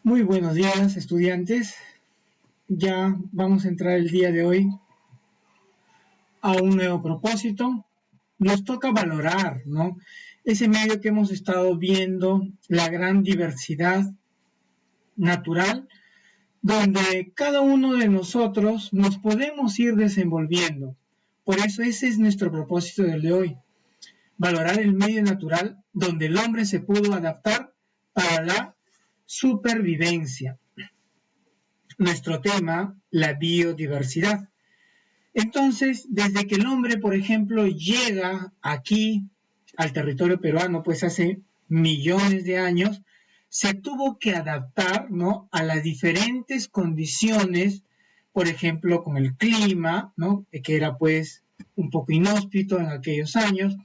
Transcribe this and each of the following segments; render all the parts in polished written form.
Muy buenos días, estudiantes. Ya vamos a entrar el día de hoy a un nuevo propósito. Nos toca valorar, ¿no? Ese medio que hemos estado viendo, la gran diversidad natural, donde cada uno de nosotros nos podemos ir desenvolviendo. Por eso ese es nuestro propósito del de hoy. Valorar el medio natural donde el hombre se pudo adaptar para la supervivencia. Nuestro tema, la biodiversidad. Entonces, desde que el hombre, por ejemplo, llega aquí al territorio peruano, pues hace millones de años, se tuvo que adaptar, ¿no?, a las diferentes condiciones, por ejemplo, con el clima, ¿no?, que era pues un poco inhóspito en aquellos años.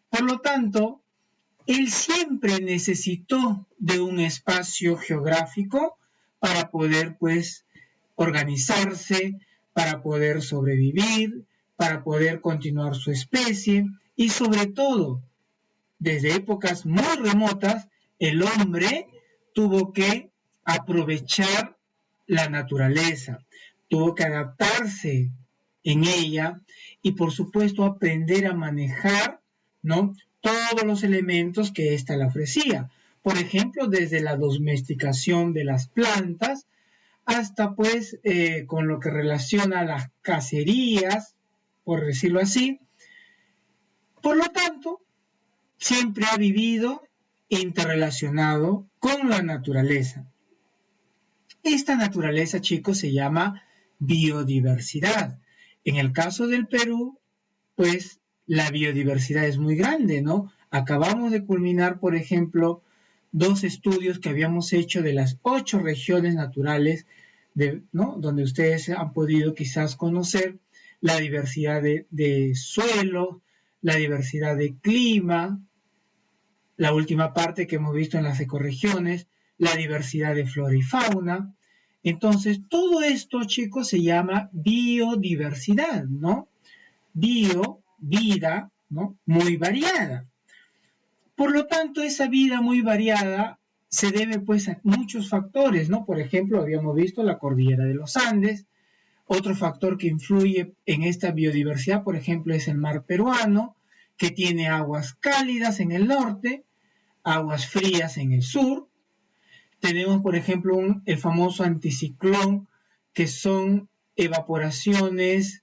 Por lo tanto, él siempre necesitó de un espacio geográfico para poder pues organizarse, para poder sobrevivir, para poder continuar su especie y sobre todo, desde épocas muy remotas, el hombre tuvo que aprovechar la naturaleza, tuvo que adaptarse en ella y por supuesto aprender a manejar, ¿no?, todos los elementos que ésta le ofrecía. Por ejemplo, desde la domesticación de las plantas hasta pues con lo que relaciona a las cacerías, por decirlo así. Por lo tanto, siempre ha vivido interrelacionado con la naturaleza. Esta naturaleza, chicos, se llama biodiversidad. En el caso del Perú, pues la biodiversidad es muy grande, ¿no? Acabamos de culminar, por ejemplo, 2 estudios que habíamos hecho de las 8 regiones naturales, ¿no?, donde ustedes han podido quizás conocer la diversidad de suelo, la diversidad de clima, la última parte que hemos visto en las ecorregiones, la diversidad de flora y fauna. Entonces, todo esto, chicos, se llama biodiversidad, ¿no? Bio, vida, ¿no?, muy variada. Por lo tanto, esa vida muy variada se debe pues a muchos factores, ¿no? Por ejemplo, habíamos visto la cordillera de los Andes. Otro factor que influye en esta biodiversidad, por ejemplo, es el mar peruano, que tiene aguas cálidas en el norte, aguas frías en el sur. Tenemos, por ejemplo, el famoso anticiclón, que son evaporaciones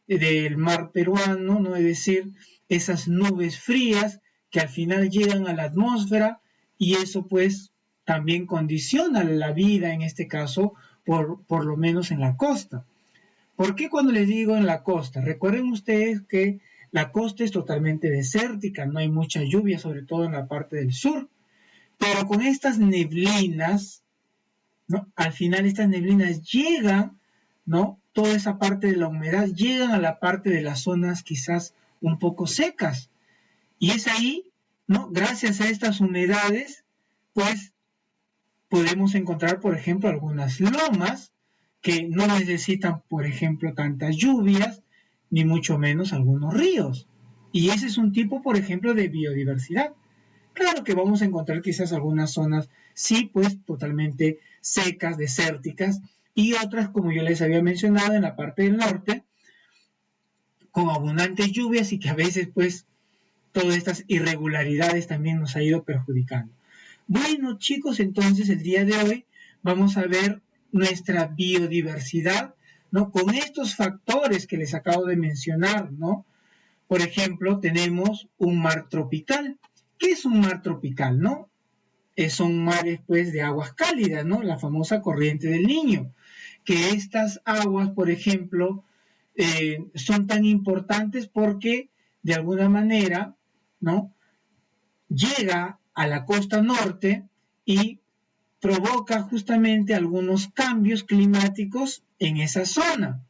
del mar peruano, ¿no? Es decir, esas nubes frías que al final llegan a la atmósfera y eso pues también condiciona la vida, en este caso, por lo menos en la costa. ¿Por qué cuando les digo en la costa? Recuerden ustedes que la costa es totalmente desértica, no hay mucha lluvia, sobre todo en la parte del sur, pero con estas neblinas, ¿no?, al final estas neblinas llegan, ¿no?, toda esa parte de la humedad llegan a la parte de las zonas quizás un poco secas. Y es ahí, ¿no?, gracias a estas humedades, pues podemos encontrar, por ejemplo, algunas lomas que no necesitan, por ejemplo, tantas lluvias, ni mucho menos algunos ríos. Y ese es un tipo, por ejemplo, de biodiversidad. Claro que vamos a encontrar quizás algunas zonas, sí, pues totalmente secas, desérticas, y otras, como yo les había mencionado, en la parte del norte, con abundantes lluvias y que a veces, pues, todas estas irregularidades también nos ha ido perjudicando. Bueno, chicos, entonces el día de hoy vamos a ver nuestra biodiversidad, ¿no?, con estos factores que les acabo de mencionar, ¿no? Por ejemplo, tenemos un mar tropical. ¿Qué es un mar tropical, no? Son mares, pues, de aguas cálidas, ¿no? La famosa corriente del Niño. Que estas aguas, por ejemplo, son tan importantes porque, de alguna manera, ¿no?, llega a la costa norte y provoca justamente algunos cambios climáticos en esa zona.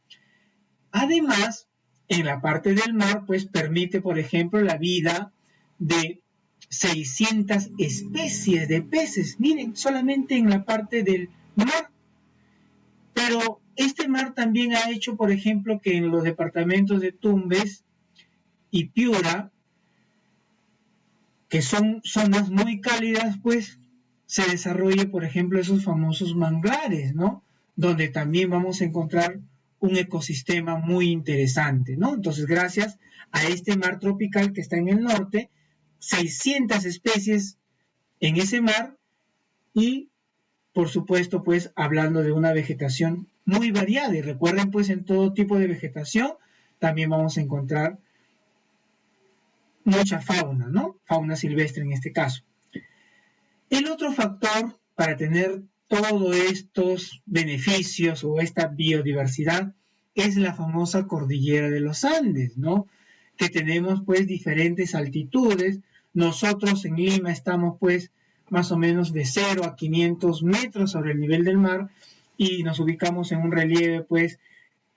Además, en la parte del mar, pues permite, por ejemplo, la vida de 600 especies de peces. Miren, solamente en la parte del mar. Pero este mar también ha hecho, por ejemplo, que en los departamentos de Tumbes y Piura, que son zonas muy cálidas, pues se desarrolle, por ejemplo, esos famosos manglares, ¿no? Donde también vamos a encontrar un ecosistema muy interesante, ¿no? Entonces, gracias a este mar tropical que está en el norte, 600 especies en ese mar y, por supuesto, pues hablando de una vegetación muy variada. Y recuerden, pues en todo tipo de vegetación también vamos a encontrar mucha fauna, ¿no? Fauna silvestre en este caso. El otro factor para tener todos estos beneficios o esta biodiversidad es la famosa cordillera de los Andes, ¿no? Que tenemos pues diferentes altitudes. Nosotros en Lima estamos pues más o menos de 0 a 500 metros sobre el nivel del mar y nos ubicamos en un relieve pues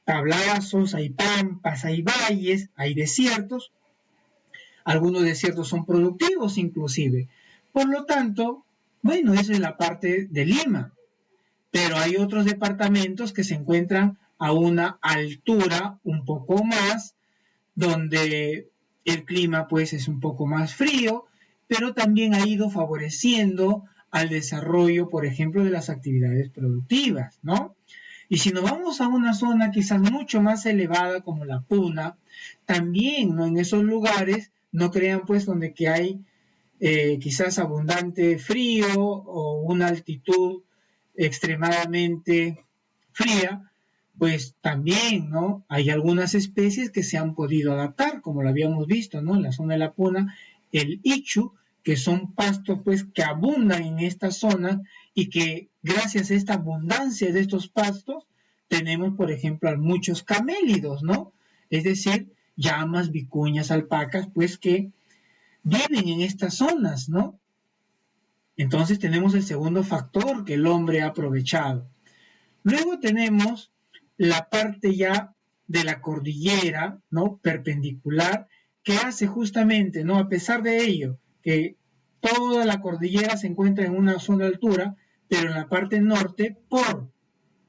tablazos, hay pampas, hay valles, hay desiertos. Algunos desiertos son productivos inclusive. Por lo tanto, bueno, esa es la parte de Lima, pero hay otros departamentos que se encuentran a una altura un poco más, donde el clima pues es un poco más frío, pero también ha ido favoreciendo al desarrollo, por ejemplo, de las actividades productivas, ¿no? Y si nos vamos a una zona quizás mucho más elevada como la Puna, también, ¿no? En esos lugares, no crean pues donde que hay quizás abundante frío o una altitud extremadamente fría, pues también, ¿no? Hay algunas especies que se han podido adaptar, como lo habíamos visto, ¿no? En la zona de la Puna, el ichu, que son pastos, pues, que abundan en esta zona y que gracias a esta abundancia de estos pastos, tenemos, por ejemplo, a muchos camélidos, ¿no? Es decir, llamas, vicuñas, alpacas, pues, que viven en estas zonas, ¿no? Entonces tenemos el segundo factor que el hombre ha aprovechado. Luego tenemos la parte ya de la cordillera, ¿no? Perpendicular, que hace justamente, ¿no? A pesar de ello, que toda la cordillera se encuentra en una zona de altura, pero en la parte norte, por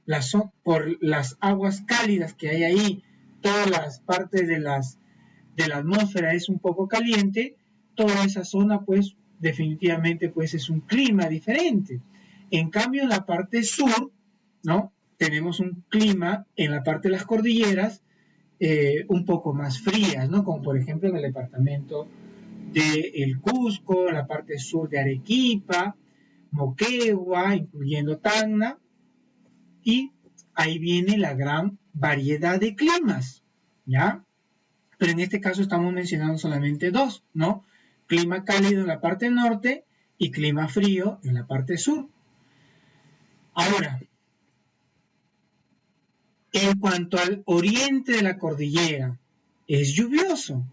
las aguas cálidas que hay ahí, todas las partes de la atmósfera es un poco caliente, toda esa zona, pues, definitivamente, pues, es un clima diferente. En cambio, en la parte sur, ¿no? Tenemos un clima en la parte de las cordilleras un poco más frías, ¿no? Como por ejemplo en el departamento de El Cusco, la parte sur de Arequipa, Moquegua, incluyendo Tacna, y ahí viene la gran variedad de climas, ¿ya? Pero en este caso estamos mencionando solamente dos, ¿no? Clima cálido en la parte norte y clima frío en la parte sur. Ahora, en cuanto al oriente de la cordillera, es lluvioso.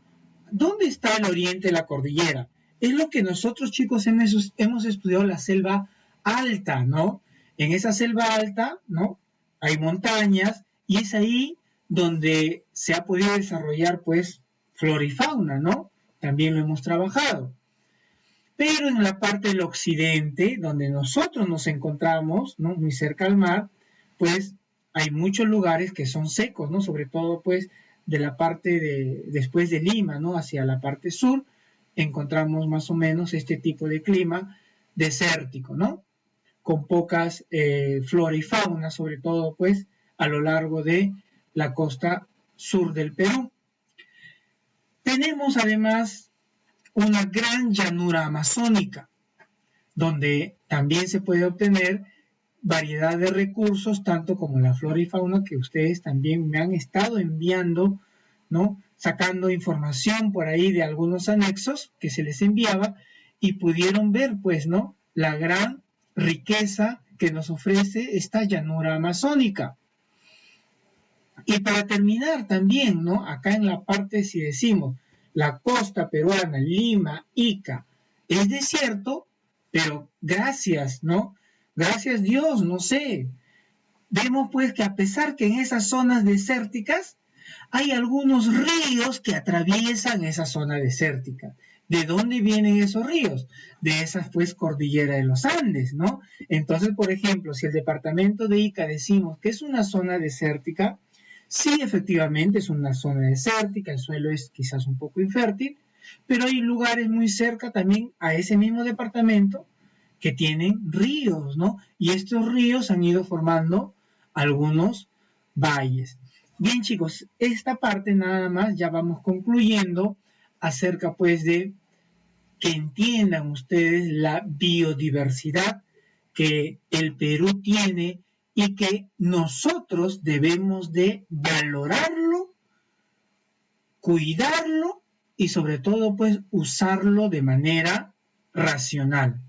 ¿Dónde está el oriente de la cordillera? Es lo que nosotros, chicos, hemos estudiado la selva alta, ¿no? En esa selva alta, ¿no? Hay montañas y es ahí donde se ha podido desarrollar, pues, flora y fauna, ¿no? También lo hemos trabajado. Pero en la parte del occidente, donde nosotros nos encontramos, ¿no? Muy cerca al mar, pues hay muchos lugares que son secos, ¿no? Sobre todo, pues, de la parte después de Lima, ¿no? Hacia la parte sur, encontramos más o menos este tipo de clima desértico, ¿no? Con pocas flora y fauna, sobre todo, pues, a lo largo de la costa sur del Perú. Tenemos además una gran llanura amazónica, donde también se puede obtener variedad de recursos, tanto como la flora y fauna que ustedes también me han estado enviando, ¿no? Sacando información por ahí de algunos anexos que se les enviaba y pudieron ver, pues, ¿no? La gran riqueza que nos ofrece esta llanura amazónica. Y para terminar también, ¿no? Acá en la parte, si decimos, la costa peruana, Lima, Ica, es desierto, pero gracias, ¿no? Gracias Dios, no sé. Vemos pues que a pesar que en esas zonas desérticas hay algunos ríos que atraviesan esa zona desértica. ¿De dónde vienen esos ríos? De esa pues cordillera de los Andes, ¿no? Entonces, por ejemplo, si el departamento de Ica decimos que es una zona desértica, sí, efectivamente es una zona desértica, el suelo es quizás un poco infértil, pero hay lugares muy cerca también a ese mismo departamento que tienen ríos, ¿no? Y estos ríos han ido formando algunos valles. Bien, chicos, esta parte nada más ya vamos concluyendo acerca pues de que entiendan ustedes la biodiversidad que el Perú tiene y que nosotros debemos de valorarlo, cuidarlo y sobre todo pues usarlo de manera racional.